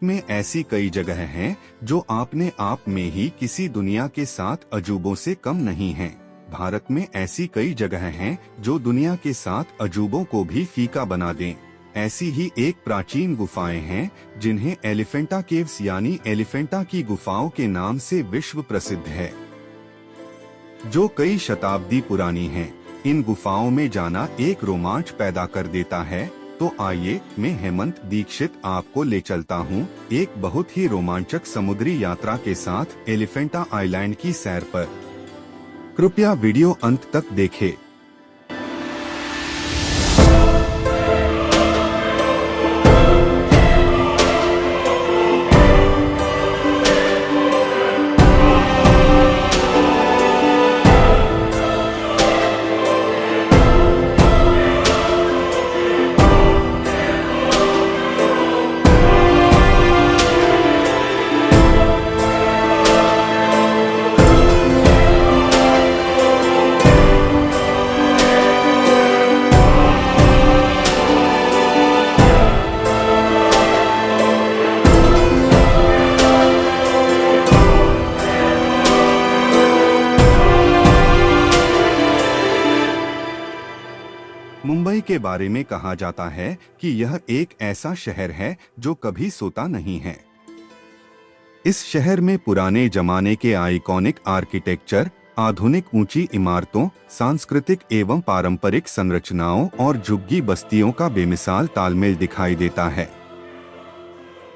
में ऐसी कई जगह हैं जो अपने आप में ही किसी दुनिया के 7 अजूबों से कम नहीं हैं। भारत में ऐसी कई जगह हैं जो दुनिया के 7 अजूबों को भी फीका बना दें। ऐसी ही एक प्राचीन गुफाएं हैं जिन्हें एलिफेंटा केव्स यानी एलिफेंटा की गुफाओं के नाम से विश्व प्रसिद्ध है, जो कई शताब्दी पुरानी हैं। इन गुफाओं में जाना एक रोमांच पैदा कर देता है। तो आइए, मैं हेमंत दीक्षित आपको ले चलता हूँ एक बहुत ही रोमांचक समुद्री यात्रा के साथ एलिफेंटा आइलैंड की सैर पर। कृपया वीडियो अंत तक देखें। मुंबई के बारे में कहा जाता है कि यह एक ऐसा शहर है जो कभी सोता नहीं है। इस शहर में पुराने जमाने के आइकॉनिक आर्किटेक्चर, आधुनिक ऊंची इमारतों, सांस्कृतिक एवं पारंपरिक संरचनाओं और झुग्गी बस्तियों का बेमिसाल तालमेल दिखाई देता है।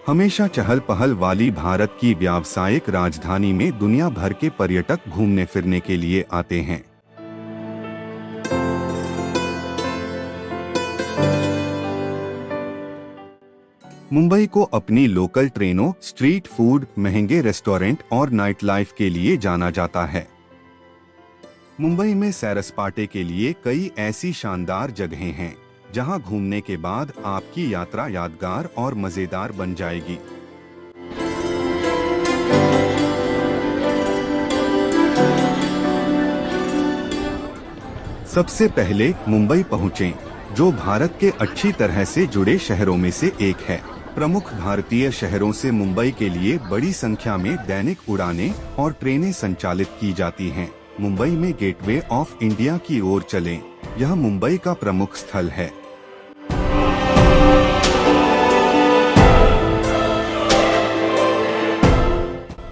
हमेशा चहल पहल वाली भारत की व्यावसायिक राजधानी में दुनिया भर के पर्यटक घूमने फिरने के लिए आते हैं। मुंबई को अपनी लोकल ट्रेनों, स्ट्रीट फूड, महंगे रेस्टोरेंट और नाइट लाइफ के लिए जाना जाता है। मुंबई में सैर सपाटे के लिए कई ऐसी शानदार जगहें हैं जहां घूमने के बाद आपकी यात्रा यादगार और मजेदार बन जाएगी। सबसे पहले मुंबई पहुंचें, जो भारत के अच्छी तरह से जुड़े शहरों में से एक है। प्रमुख भारतीय शहरों से मुंबई के लिए बड़ी संख्या में दैनिक उड़ानें और ट्रेनें संचालित की जाती हैं। मुंबई में गेटवे ऑफ इंडिया की ओर चलें। यह मुंबई का प्रमुख स्थल है।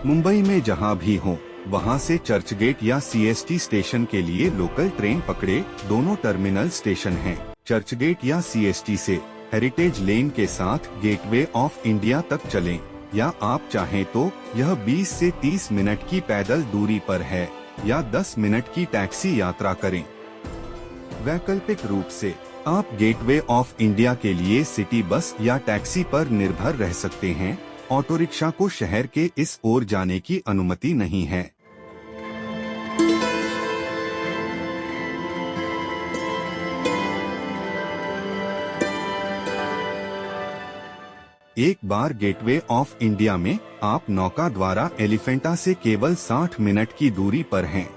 मुंबई में जहां भी हो, वहां से चर्चगेट या सीएसटी स्टेशन के लिए लोकल ट्रेन पकड़े। दोनों टर्मिनल स्टेशन हैं। चर्चगेट या सीएसटी से हेरिटेज लेन के साथ गेटवे ऑफ इंडिया तक चलें, या आप चाहें तो यह 20 से 30 मिनट की पैदल दूरी पर है, या 10 मिनट की टैक्सी यात्रा करें। वैकल्पिक रूप से आप गेटवे ऑफ इंडिया के लिए सिटी बस या टैक्सी पर निर्भर रह सकते हैं। ऑटो रिक्शा को शहर के इस ओर जाने की अनुमति नहीं है। एक बार गेटवे ऑफ इंडिया में, आप नौका द्वारा एलिफेंटा से केवल 60 मिनट की दूरी पर हैं।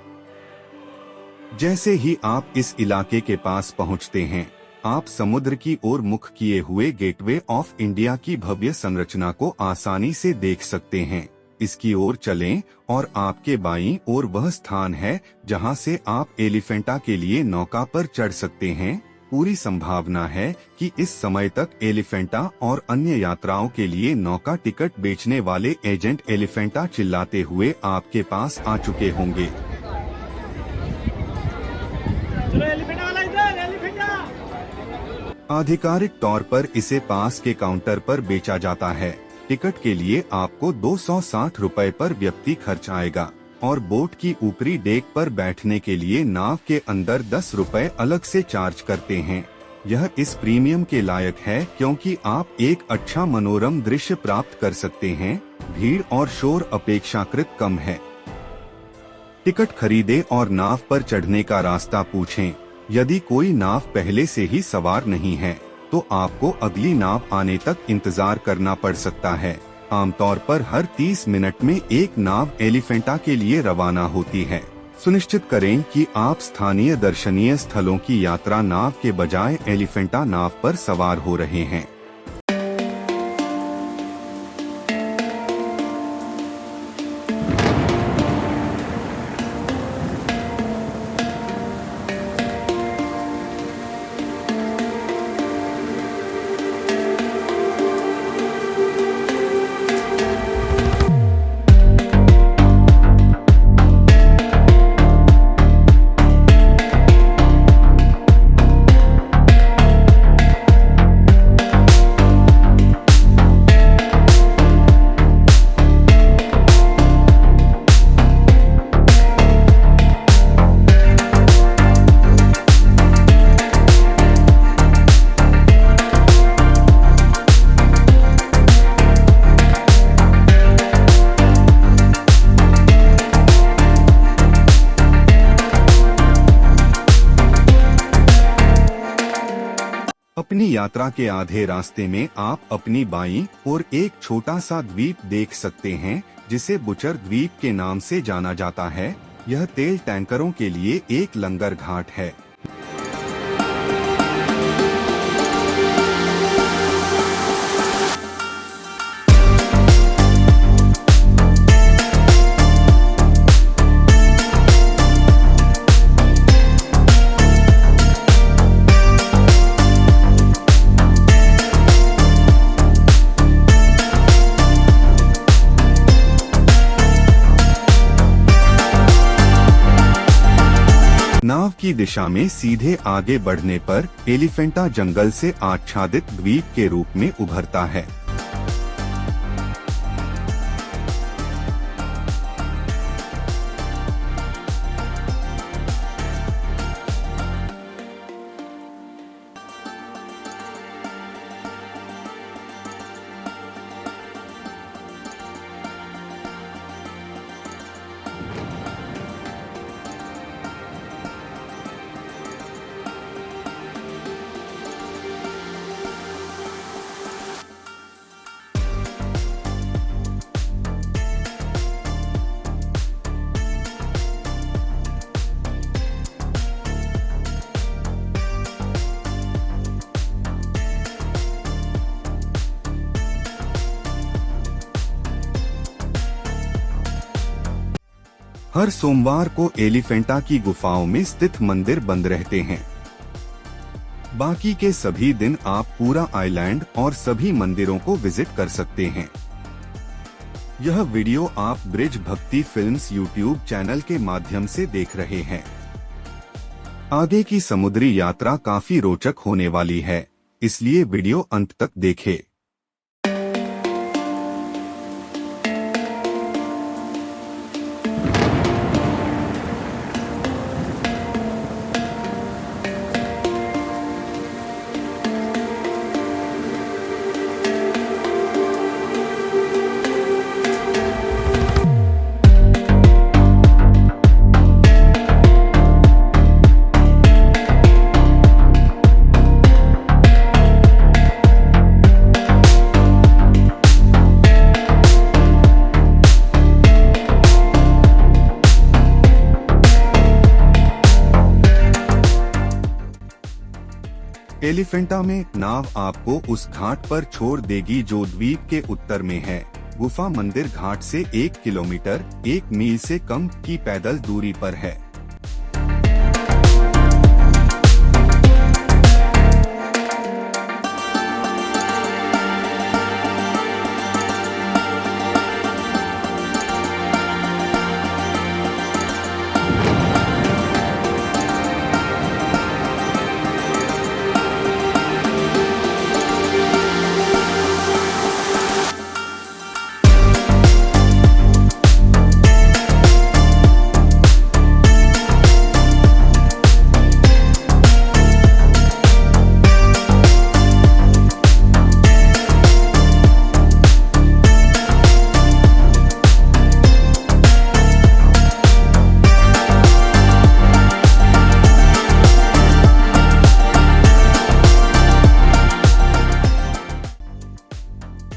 जैसे ही आप इस इलाके के पास पहुंचते हैं, आप समुद्र की ओर मुख किए हुए गेटवे ऑफ इंडिया की भव्य संरचना को आसानी से देख सकते हैं। इसकी ओर चलें और आपके बाईं ओर वह स्थान है जहां से आप एलिफेंटा के लिए नौका पर चढ़ सकते हैं। पूरी संभावना है कि इस समय तक एलिफेंटा और अन्य यात्राओं के लिए नौका टिकट बेचने वाले एजेंट एलिफेंटा चिल्लाते हुए आपके पास आ चुके होंगे। आधिकारिक तौर पर इसे पास के काउंटर पर बेचा जाता है। टिकट के लिए आपको 260 रुपए पर व्यक्ति खर्च आएगा और बोट की ऊपरी डेक पर बैठने के लिए नाव के अंदर 10 रुपए अलग से चार्ज करते हैं। यह इस प्रीमियम के लायक है क्योंकि आप एक अच्छा मनोरम दृश्य प्राप्त कर सकते हैं। भीड़ और शोर अपेक्षाकृत कम है। टिकट खरीदें और नाव पर चढ़ने का रास्ता पूछें। यदि कोई नाव पहले से ही सवार नहीं है, तो आपको अगली नाव आने तक इंतजार करना पड़ सकता है। आमतौर पर हर 30 मिनट में एक नाव एलिफेंटा के लिए रवाना होती है। सुनिश्चित करें कि आप स्थानीय दर्शनीय स्थलों की यात्रा नाव के बजाय एलिफेंटा नाव पर सवार हो रहे हैं। अपनी यात्रा के आधे रास्ते में आप अपनी बाईं ओर एक छोटा सा द्वीप देख सकते हैं जिसे बुचर द्वीप के नाम से जाना जाता है। यह तेल टैंकरों के लिए एक लंगर घाट है। नाव की दिशा में सीधे आगे बढ़ने पर एलिफेंटा जंगल से आच्छादित द्वीप के रूप में उभरता है। हर सोमवार को एलिफेंटा की गुफाओं में स्थित मंदिर बंद रहते हैं। बाकी के सभी दिन आप पूरा आइलैंड और सभी मंदिरों को विजिट कर सकते हैं। यह वीडियो आप ब्रिज भक्ति फिल्म्स यूट्यूब चैनल के माध्यम से देख रहे हैं। आगे की समुद्री यात्रा काफी रोचक होने वाली है, इसलिए वीडियो अंत तक देखें। एलिफेंटा में नाव आपको उस घाट पर छोड़ देगी जो द्वीप के उत्तर में है। गुफा मंदिर घाट से 1 किलोमीटर 1 मील से कम की पैदल दूरी पर है।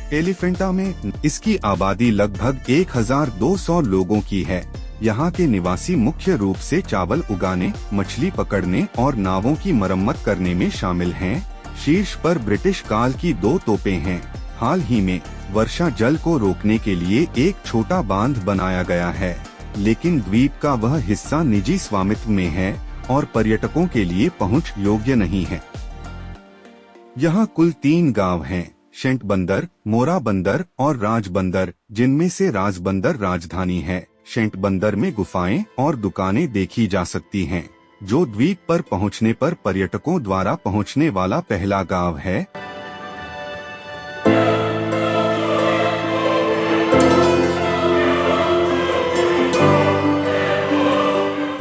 एलिफेंटा में इसकी आबादी लगभग 1200 लोगों की है। यहाँ के निवासी मुख्य रूप से चावल उगाने, मछली पकड़ने और नावों की मरम्मत करने में शामिल हैं। शीर्ष पर ब्रिटिश काल की 2 तोपें हैं। हाल ही में वर्षा जल को रोकने के लिए एक छोटा बांध बनाया गया है, लेकिन द्वीप का वह हिस्सा निजी स्वामित्व में है और पर्यटकों के लिए पहुँच योग्य नहीं है। यहाँ कुल 3 गांव हैं, शेंट बंदर, मोरा बंदर और राज बंदर, जिनमें से राज बंदर राजधानी है। शेंट बंदर में गुफाएं और दुकानें देखी जा सकती हैं, जो द्वीप पर पहुंचने पर पर्यटकों द्वारा पहुंचने वाला पहला गांव है।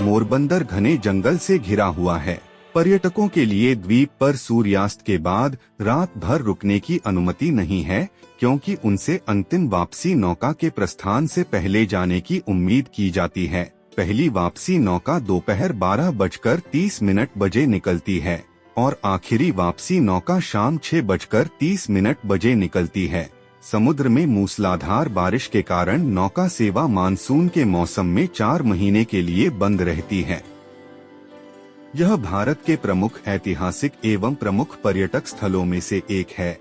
मोरबंदर घने जंगल से घिरा हुआ है। पर्यटकों के लिए द्वीप पर सूर्यास्त के बाद रात भर रुकने की अनुमति नहीं है, क्योंकि उनसे अंतिम वापसी नौका के प्रस्थान से पहले जाने की उम्मीद की जाती है। पहली वापसी नौका दोपहर 12:30 बजे निकलती है। और आखिरी वापसी नौका शाम 6:30 बजे निकलती है। समुद्र में मूसलाधार बारिश के कारण नौका सेवा मानसून के मौसम में 4 महीने के लिए बंद रहती है। यह भारत के प्रमुख ऐतिहासिक एवं प्रमुख पर्यटक स्थलों में से एक है।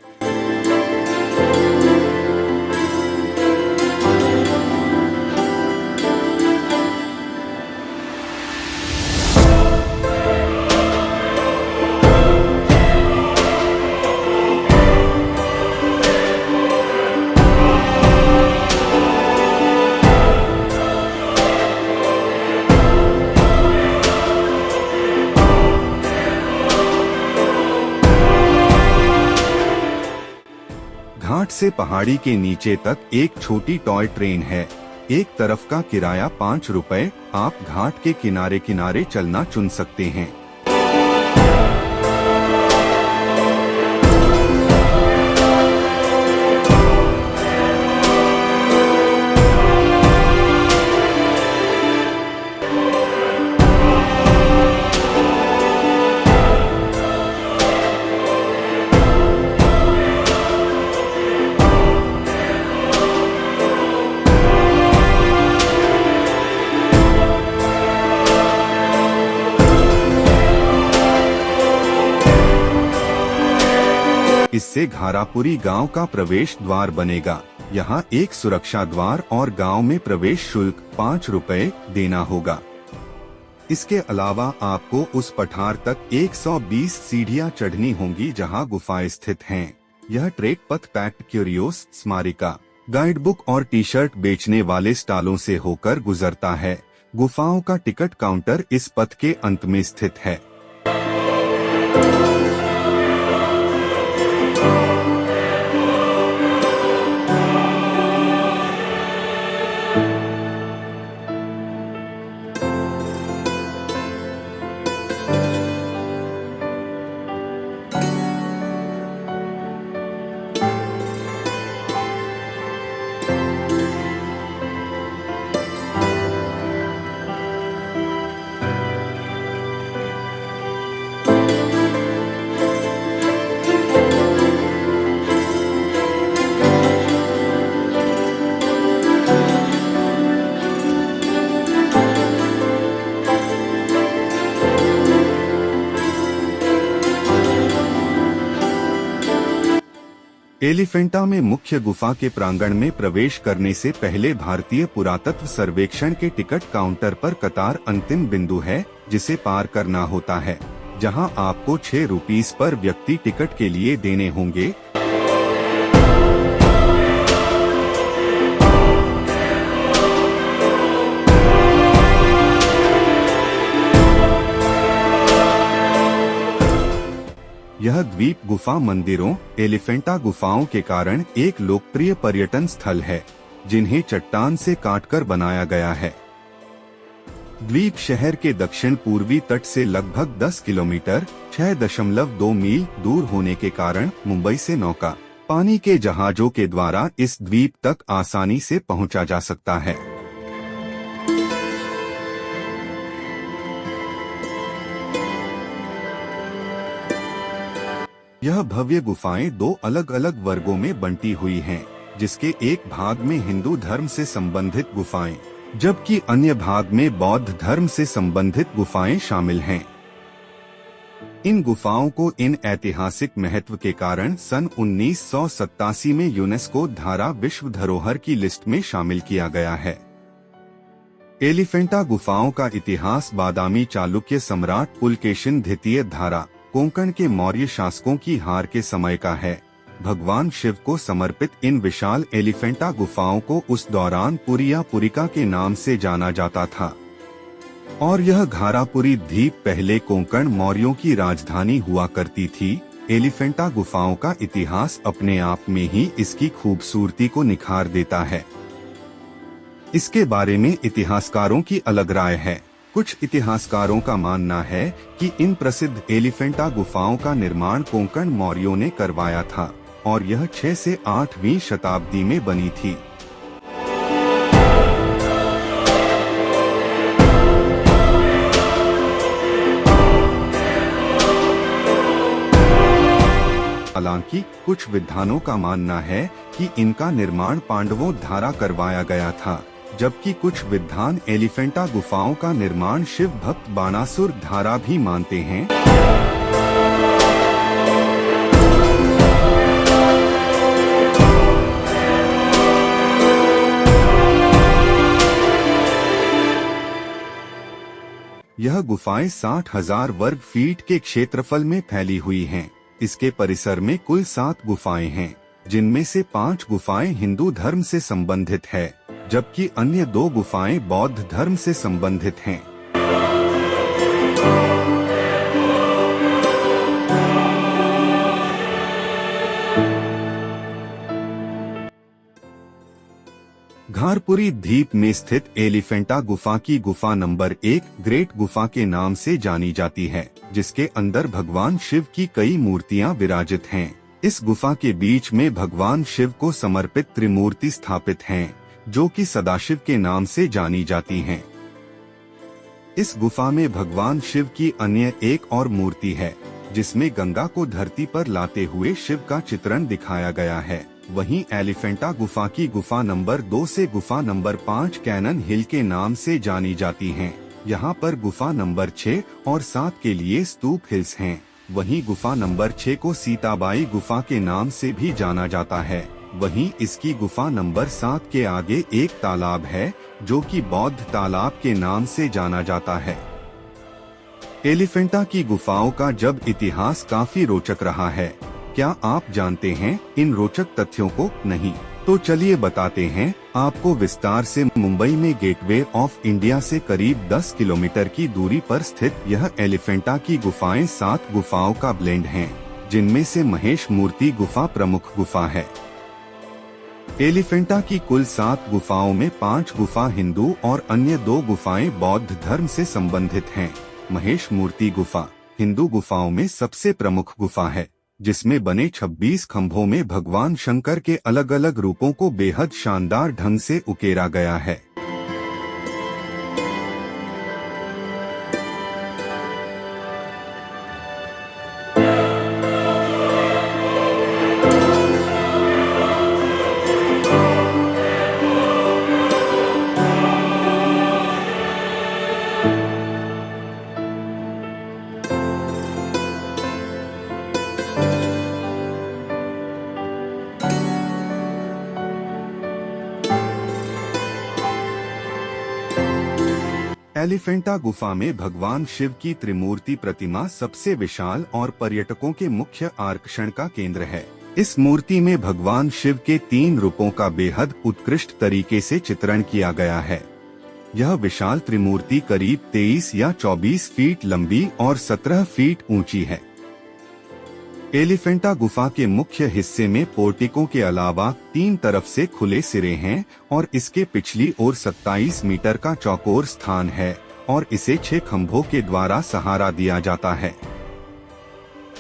घाट से पहाड़ी के नीचे तक एक छोटी टॉय ट्रेन है। एक तरफ का किराया 5 रुपए। आप घाट के किनारे किनारे चलना चुन सकते हैं। इससे घारापुरी गांव का प्रवेश द्वार बनेगा। यहाँ एक सुरक्षा द्वार और गांव में प्रवेश शुल्क 5 रुपए देना होगा। इसके अलावा आपको उस पठार तक 120 सीढ़ियां चढ़नी होंगी जहां गुफाएं स्थित हैं। यह ट्रेक पथ पैक्ट क्यूरियोस, स्मारिका, गाइड बुक और टी शर्ट बेचने वाले स्टॉलों से होकर गुजरता है। गुफाओं का टिकट काउंटर इस पथ के अंत में स्थित है। एलिफेंटा में मुख्य गुफा के प्रांगण में प्रवेश करने से पहले भारतीय पुरातत्व सर्वेक्षण के टिकट काउंटर पर कतार अंतिम बिंदु है, जिसे पार करना होता है, जहां आपको 6 रुपीस पर व्यक्ति टिकट के लिए देने होंगे। यह द्वीप गुफा मंदिरों, एलिफेंटा गुफाओं के कारण एक लोकप्रिय पर्यटन स्थल है, जिन्हें चट्टान से काटकर बनाया गया है। द्वीप शहर के दक्षिण पूर्वी तट से लगभग 10 किलोमीटर 6.2 मील दूर होने के कारण मुंबई से नौका, पानी के जहाजों के द्वारा इस द्वीप तक आसानी से पहुंचा जा सकता है। यह भव्य गुफाएं 2 अलग अलग वर्गों में बंटी हुई हैं, जिसके एक भाग में हिंदू धर्म से संबंधित गुफाएं, जबकि अन्य भाग में बौद्ध धर्म से संबंधित गुफाएं शामिल हैं। इन गुफाओं को इन ऐतिहासिक महत्व के कारण सन 1987 में यूनेस्को धारा विश्व धरोहर की लिस्ट में शामिल किया गया है। एलिफेंटा गुफाओं का इतिहास बादामी चालुक्य सम्राट पुलकेशिन द्वितीय धारा कोंकण के मौर्य शासकों की हार के समय का है। भगवान शिव को समर्पित इन विशाल एलिफेंटा गुफाओं को उस दौरान पुरी या पुरिका के नाम से जाना जाता था, और यह घारापुरी द्वीप पहले कोंकण मौर्यों की राजधानी हुआ करती थी। एलिफेंटा गुफाओं का इतिहास अपने आप में ही इसकी खूबसूरती को निखार देता है। इसके बारे में इतिहासकारों की अलग राय है। कुछ इतिहासकारों का मानना है कि इन प्रसिद्ध एलिफेंटा गुफाओं का निर्माण कोंकण मौर्यों ने करवाया था और यह 6 से 8वीं शताब्दी में बनी थी। हालांकि कुछ विद्वानों का मानना है कि इनका निर्माण पांडवों द्वारा करवाया गया था, जबकि कुछ विद्वान एलिफेंटा गुफाओं का निर्माण शिव भक्त बाणासुर द्वारा भी मानते हैं। यह गुफाएं 60,000 वर्ग फीट के क्षेत्रफल में फैली हुई हैं। इसके परिसर में कुल 7 गुफाएं हैं, जिनमें से 5 गुफाएं हिंदू धर्म से संबंधित है, जबकि अन्य 2 गुफाएं बौद्ध धर्म से संबंधित हैं। घारपुरी द्वीप में स्थित एलिफेंटा गुफा की गुफा नंबर 1 ग्रेट गुफा के नाम से जानी जाती है, जिसके अंदर भगवान शिव की कई मूर्तियां विराजित हैं। इस गुफा के बीच में भगवान शिव को समर्पित त्रिमूर्ति स्थापित हैं, जो कि सदाशिव के नाम से जानी जाती हैं। इस गुफा में भगवान शिव की अन्य एक और मूर्ति है, जिसमें गंगा को धरती पर लाते हुए शिव का चित्रण दिखाया गया है। वहीं एलिफेंटा गुफा की गुफा नंबर 2 से गुफा नंबर 5 कैनन हिल के नाम से जानी जाती हैं। यहाँ पर गुफा नंबर 6 और 7 के लिए स्तूप हिल्स हैं। वहीं गुफा नंबर 6 को सीताबाई गुफा के नाम से भी जाना जाता है। वहीं इसकी गुफा नंबर 7 के आगे एक तालाब है, जो कि बौद्ध तालाब के नाम से जाना जाता है। एलिफेंटा की गुफाओं का जब इतिहास काफी रोचक रहा है। क्या आप जानते हैं इन रोचक तथ्यों को? नहीं तो चलिए बताते हैं आपको विस्तार से। मुंबई में गेटवे ऑफ इंडिया से करीब 10 किलोमीटर की दूरी पर स्थित यह एलिफेंटा की गुफाएं 7 गुफाओं का ब्लेंड हैं, जिनमें से महेश मूर्ति गुफा प्रमुख गुफा है। एलिफेंटा की कुल 7 गुफाओं में 5 गुफा हिंदू और अन्य 2 गुफाएं बौद्ध धर्म से संबंधित हैं। महेश मूर्ति गुफा हिंदू गुफाओं में सबसे प्रमुख गुफा है, जिसमें बने 26 खंभों में भगवान शंकर के अलग अलग रूपों को बेहद शानदार ढंग से उकेरा गया है। एलिफेंटा गुफा में भगवान शिव की त्रिमूर्ति प्रतिमा सबसे विशाल और पर्यटकों के मुख्य आकर्षण का केंद्र है। इस मूर्ति में भगवान शिव के 3 रूपों का बेहद उत्कृष्ट तरीके से चित्रण किया गया है। यह विशाल त्रिमूर्ति करीब 23 या 24 फीट लंबी और 17 फीट ऊंची है। एलिफेंटा गुफा के मुख्य हिस्से में पोर्टिको के अलावा 3 तरफ से खुले सिरे हैं और इसके पिछली ओर 27 मीटर का चौकोर स्थान है और इसे 6 खंभों के द्वारा सहारा दिया जाता है।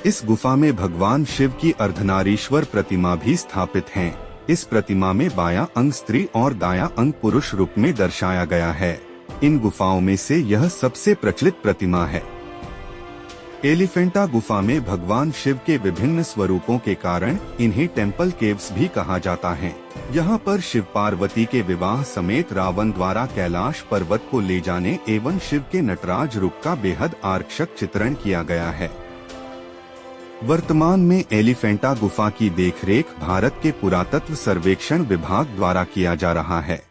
इस गुफा में भगवान शिव की अर्धनारीश्वर प्रतिमा भी स्थापित है। इस प्रतिमा में बायां अंग स्त्री और दायां अंग पुरुष रूप में दर्शाया गया है। इन गुफाओं में से यह सबसे प्रचलित प्रतिमा है। एलिफेंटा गुफा में भगवान शिव के विभिन्न स्वरूपों के कारण इन्हें टेम्पल केव्स भी कहा जाता है। यहाँ पर शिव पार्वती के विवाह समेत रावण द्वारा कैलाश पर्वत को ले जाने एवं शिव के नटराज रूप का बेहद आकर्षक चित्रण किया गया है। वर्तमान में एलिफेंटा गुफा की देखरेख भारत के पुरातत्व सर्वेक्षण विभाग द्वारा किया जा रहा है।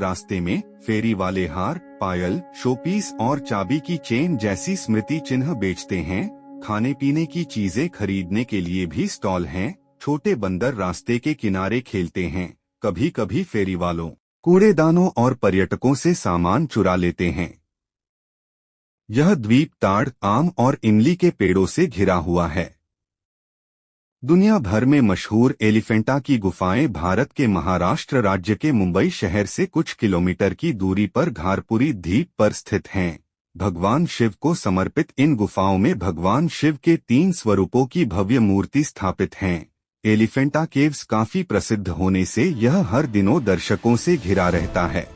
रास्ते में फेरी वाले हार, पायल, शोपीस और चाबी की चेन जैसी स्मृति चिन्ह बेचते हैं। खाने पीने की चीजें खरीदने के लिए भी स्टॉल हैं। छोटे बंदर रास्ते के किनारे खेलते हैं। कभी कभी फेरी वालों, कूड़ेदानों और पर्यटकों से सामान चुरा लेते हैं। यह द्वीप ताड़, आम और इमली के पेड़ों से घिरा हुआ है। दुनिया भर में मशहूर एलिफेंटा की गुफाएं भारत के महाराष्ट्र राज्य के मुंबई शहर से कुछ किलोमीटर की दूरी पर घारपुरी द्वीप पर स्थित हैं। भगवान शिव को समर्पित इन गुफाओं में भगवान शिव के 3 स्वरूपों की भव्य मूर्ति स्थापित हैं। एलिफेंटा केव्स काफी प्रसिद्ध होने से यह हर दिनों दर्शकों से घिरा रहता है।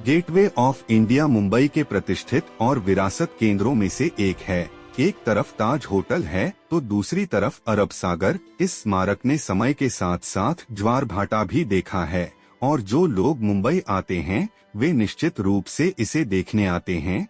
गेटवे ऑफ इंडिया मुंबई के प्रतिष्ठित और विरासत केंद्रों में से एक है। एक तरफ ताज होटल है तो दूसरी तरफ अरब सागर। इस स्मारक ने समय के साथ साथ ज्वार भाटा भी देखा है और जो लोग मुंबई आते हैं वे निश्चित रूप से इसे देखने आते हैं।